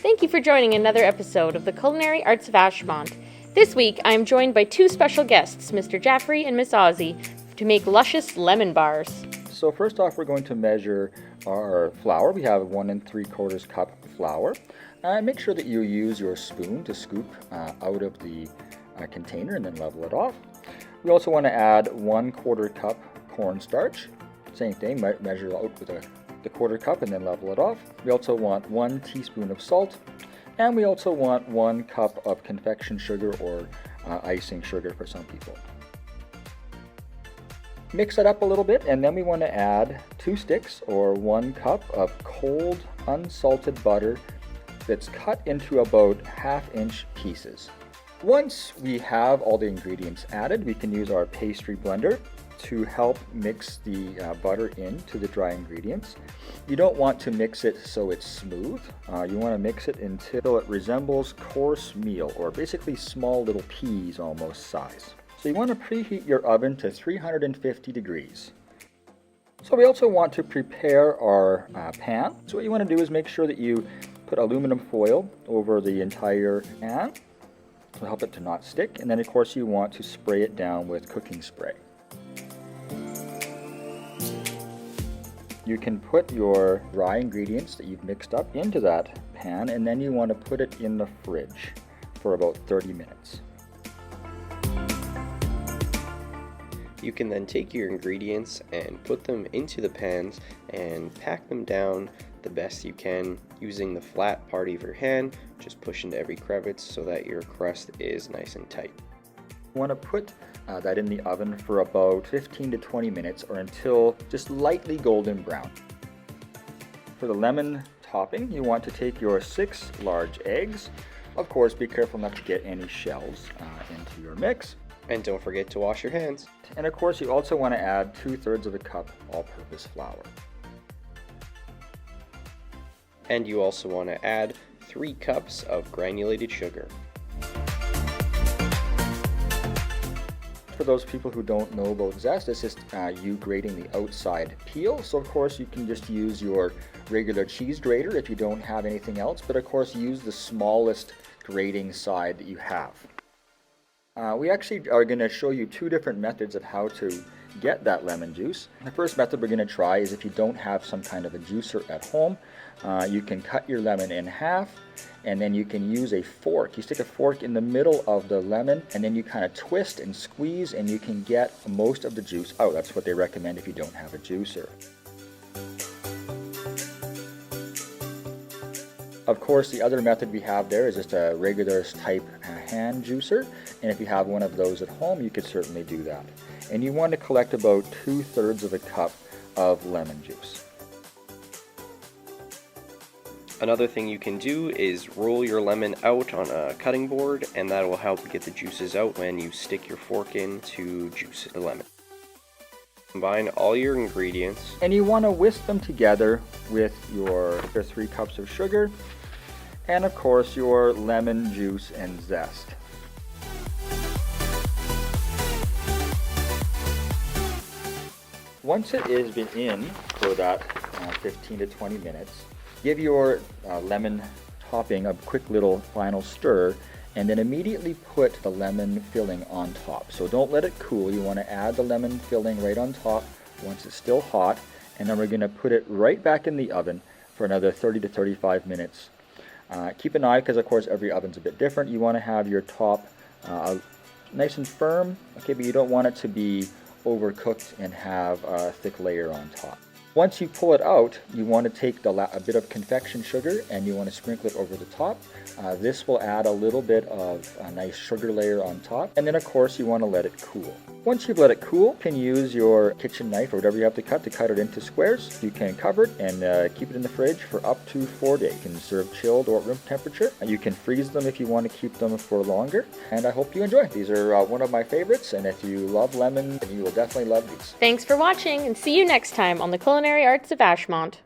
Thank you for joining another episode of the Culinary Arts of Ashmont. This week, I am joined by two special guests, Mr. Jaffrey and Miss Ozzie, to make luscious lemon bars. So first off, we're going to measure our flour. We have 1 3/4 cup flour. Make sure that you use your spoon to scoop out of the container and then level it off. We also want to add 1/4 cup cornstarch. Same thing, measure out with the 1/4 cup and then level it off. We also want 1 teaspoon of salt, and we also want 1 cup of confection sugar or icing sugar for some people. Mix it up a little bit, and then we want to add 2 sticks or 1 cup of cold unsalted butter that's cut into about 1/2-inch pieces. Once we have all the ingredients added, we can use our pastry blender to help mix the butter into the dry ingredients. You don't want to mix it so it's smooth. You want to mix it until it resembles coarse meal, or basically small little peas almost size. So you want to preheat your oven to 350 degrees. So we also want to prepare our pan. So what you want to do is make sure that you put aluminum foil over the entire pan to help it to not stick. And then of course you want to spray it down with cooking spray. You can put your dry ingredients that you've mixed up into that pan, and then you want to put it in the fridge for about 30 minutes. You can then take your ingredients and put them into the pans and pack them down the best you can using the flat part of your hand. Just push into every crevice so that your crust is nice and tight. You want to put that in the oven for about 15 to 20 minutes or until just lightly golden brown. For the lemon topping, you want to take your 6 large eggs. Of course, be careful not to get any shells into your mix. And don't forget to wash your hands. And of course, you also want to add 2/3 of a cup all-purpose flour. And you also want to add 3 cups of granulated sugar. For those people who don't know about zest, it's just you grating the outside peel. So of course you can just use your regular cheese grater if you don't have anything else, but of course use the smallest grating side that you have. We actually are going to show you 2 different methods of how to get that lemon juice. The first method we're going to try is if you don't have some kind of a juicer at home, you can cut your lemon in half, and then you can use a fork. You stick a fork in the middle of the lemon, and then you kind of twist and squeeze, and you can get most of the juice out. That's what they recommend if you don't have a juicer. Of course, the other method we have there is just a regular type hand juicer, and if you have one of those at home, you could certainly do that. And you want to collect about 2/3 of a cup of lemon juice. Another thing you can do is roll your lemon out on a cutting board, and that will help get the juices out when you stick your fork in to juice the lemon. Combine all your ingredients. And you want to whisk them together with your 3 cups of sugar and of course your lemon juice and zest. Once it has been in for that 15 to 20 minutes, give your lemon topping a quick little final stir, and then immediately put the lemon filling on top. So don't let it cool. You want to add the lemon filling right on top once it's still hot, and then we're going to put it right back in the oven for another 30 to 35 minutes. Keep an eye, because of course every oven's a bit different. You want to have your top nice and firm, okay, but you don't want it to be overcooked and have a thick layer on top. Once you pull it out, you want to take a bit of confection sugar and you want to sprinkle it over the top. This will add a little bit of a nice sugar layer on top, and then of course you want to let it cool. Once you've let it cool, you can use your kitchen knife or whatever you have to cut it into squares. You can cover it and keep it in the fridge for up to 4 days. You can serve chilled or at room temperature. You can freeze them if you want to keep them for longer, and I hope you enjoy. These are one of my favorites, and if you love lemon, you will definitely love these. Thanks for watching, and see you next time on the Culinary Arts of Ashmont.